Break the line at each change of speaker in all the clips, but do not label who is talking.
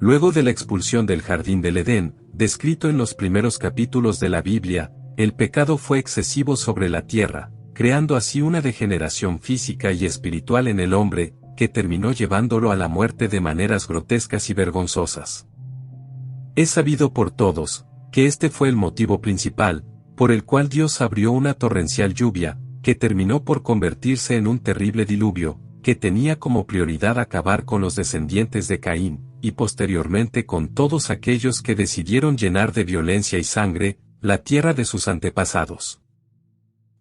Luego de la expulsión del jardín del Edén, descrito en los primeros capítulos de la Biblia, el pecado fue excesivo sobre la tierra, creando así una degeneración física y espiritual en el hombre, que terminó llevándolo a la muerte de maneras grotescas y vergonzosas. Es sabido por todos, que este fue el motivo principal, por el cual Dios abrió una torrencial lluvia, que terminó por convertirse en un terrible diluvio, que tenía como prioridad acabar con los descendientes de Caín, y posteriormente con todos aquellos que decidieron llenar de violencia y sangre la tierra de sus antepasados.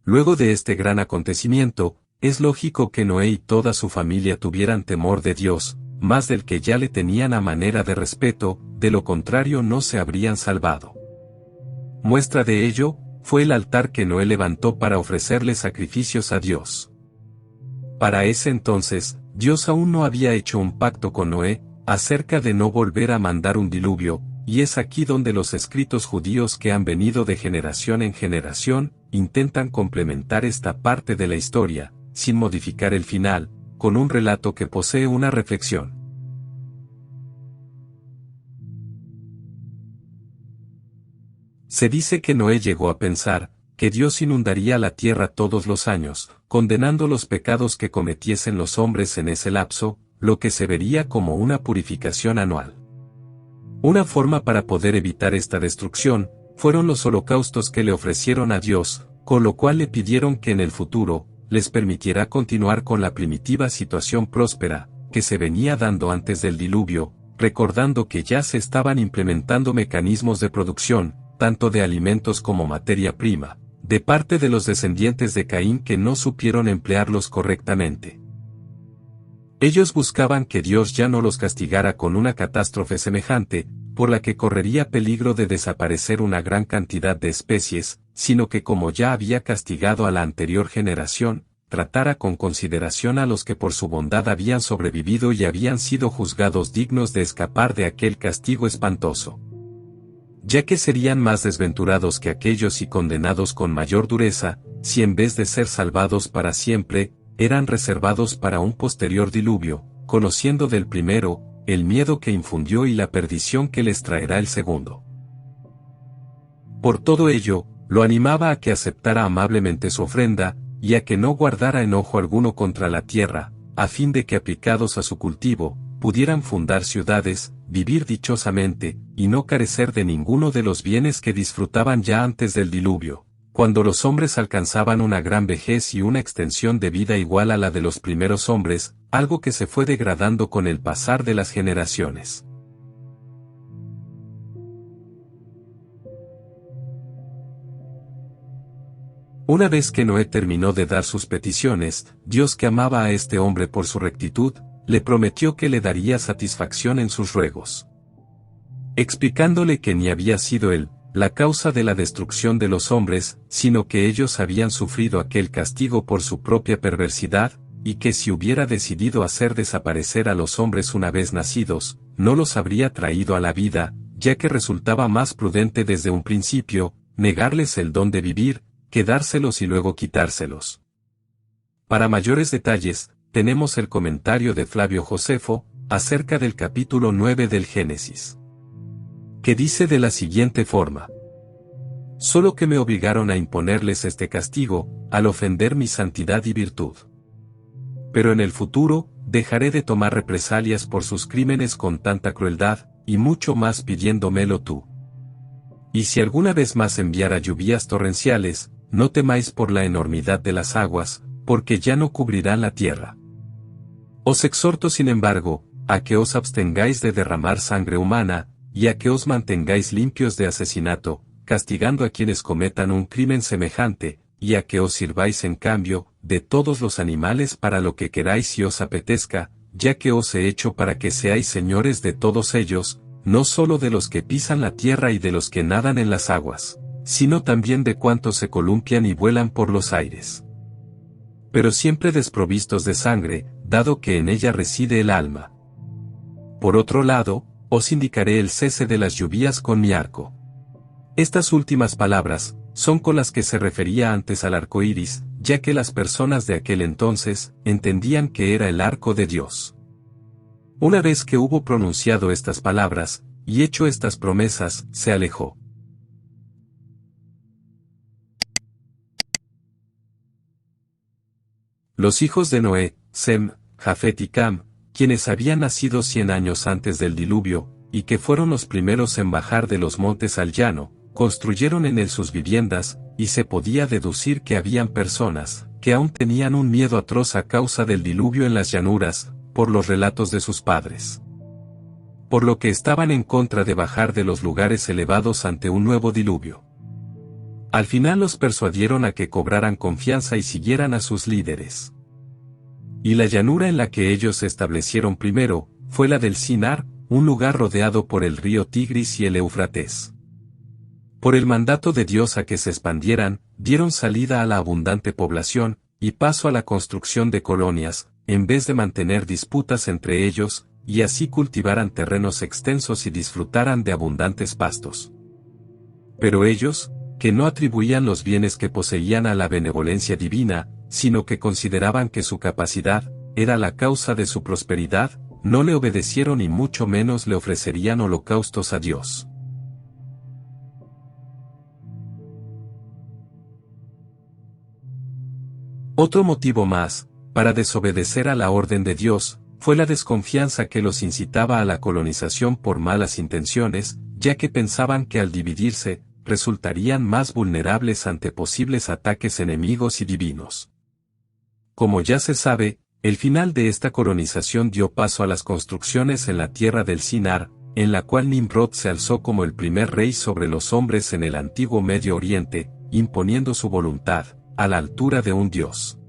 Luego de este gran acontecimiento, es lógico que Noé y toda su familia tuvieran temor de Dios, más del que ya le tenían a manera de respeto, de lo contrario no se habrían salvado. Muestra de ello, fue el altar que Noé levantó para ofrecerle sacrificios a Dios. Para ese entonces, Dios aún no había hecho un pacto con Noé, acerca de no volver a mandar un diluvio, y es aquí donde los escritos judíos que han venido de generación en generación, intentan complementar esta parte de la historia, sin modificar el final, con un relato que posee una reflexión. Se dice que Noé llegó a pensar, que Dios inundaría la tierra todos los años, condenando los pecados que cometiesen los hombres en ese lapso, lo que se vería como una purificación anual. Una forma para poder evitar esta destrucción, fueron los holocaustos que le ofrecieron a Dios, con lo cual le pidieron que en el futuro, les permitiera continuar con la primitiva situación próspera, que se venía dando antes del diluvio, recordando que ya se estaban implementando mecanismos de producción, tanto de alimentos como materia prima, de parte de los descendientes de Caín que no supieron emplearlos correctamente. Ellos buscaban que Dios ya no los castigara con una catástrofe semejante, por la que correría peligro de desaparecer una gran cantidad de especies, sino que como ya había castigado a la anterior generación, tratara con consideración a los que por su bondad habían sobrevivido y habían sido juzgados dignos de escapar de aquel castigo espantoso. Ya que serían más desventurados que aquellos y condenados con mayor dureza, si en vez de ser salvados para siempre, eran reservados para un posterior diluvio, conociendo del primero, el miedo que infundió y la perdición que les traerá el segundo. Por todo ello, lo animaba a que aceptara amablemente su ofrenda, y a que no guardara enojo alguno contra la tierra, a fin de que aplicados a su cultivo, pudieran fundar ciudades, vivir dichosamente, y no carecer de ninguno de los bienes que disfrutaban ya antes del diluvio, cuando los hombres alcanzaban una gran vejez y una extensión de vida igual a la de los primeros hombres, algo que se fue degradando con el pasar de las generaciones. Una vez que Noé terminó de dar sus peticiones, Dios, que amaba a este hombre por su rectitud, le prometió que le daría satisfacción en sus ruegos. Explicándole que ni había sido él la causa de la destrucción de los hombres, sino que ellos habían sufrido aquel castigo por su propia perversidad, y que si hubiera decidido hacer desaparecer a los hombres una vez nacidos, no los habría traído a la vida, ya que resultaba más prudente desde un principio, negarles el don de vivir, que dárselos y luego quitárselos. Para mayores detalles, tenemos el comentario de Flavio Josefo, acerca del capítulo 9 del Génesis, que dice de la siguiente forma: solo que me obligaron a imponerles este castigo, al ofender mi santidad y virtud. Pero en el futuro, dejaré de tomar represalias por sus crímenes con tanta crueldad, y mucho más pidiéndomelo tú. Y si alguna vez más enviara lluvias torrenciales, no temáis por la enormidad de las aguas, porque ya no cubrirán la tierra. Os exhorto sin embargo, a que os abstengáis de derramar sangre humana, y a que os mantengáis limpios de asesinato, castigando a quienes cometan un crimen semejante, y a que os sirváis en cambio, de todos los animales para lo que queráis si os apetezca, ya que os he hecho para que seáis señores de todos ellos, no solo de los que pisan la tierra y de los que nadan en las aguas, sino también de cuantos se columpian y vuelan por los aires. Pero siempre desprovistos de sangre, dado que en ella reside el alma. Por otro lado, os indicaré el cese de las lluvias con mi arco. Estas últimas palabras son con las que se refería antes al arco iris, ya que las personas de aquel entonces entendían que era el arco de Dios. Una vez que hubo pronunciado estas palabras, y hecho estas promesas, se alejó. Los hijos de Noé, Sem, Jafet y Cam, quienes habían nacido 100 años antes del diluvio, y que fueron los primeros en bajar de los montes al llano, construyeron en él sus viviendas, y se podía deducir que habían personas, que aún tenían un miedo atroz a causa del diluvio en las llanuras, por los relatos de sus padres. Por lo que estaban en contra de bajar de los lugares elevados ante un nuevo diluvio. Al final los persuadieron a que cobraran confianza y siguieran a sus líderes. Y la llanura en la que ellos se establecieron primero, fue la del Sinar, un lugar rodeado por el río Tigris y el Éufrates. Por el mandato de Dios a que se expandieran, dieron salida a la abundante población, y paso a la construcción de colonias, en vez de mantener disputas entre ellos, y así cultivaran terrenos extensos y disfrutaran de abundantes pastos. Pero ellos, que no atribuían los bienes que poseían a la benevolencia divina, sino que consideraban que su capacidad era la causa de su prosperidad, no le obedecieron y mucho menos le ofrecerían holocaustos a Dios. Otro motivo más, para desobedecer a la orden de Dios, fue la desconfianza que los incitaba a la colonización por malas intenciones, ya que pensaban que al dividirse, resultarían más vulnerables ante posibles ataques enemigos y divinos. Como ya se sabe, el final de esta colonización dio paso a las construcciones en la tierra del Sinar, en la cual Nimrod se alzó como el primer rey sobre los hombres en el antiguo Medio Oriente, imponiendo su voluntad, a la altura de un dios.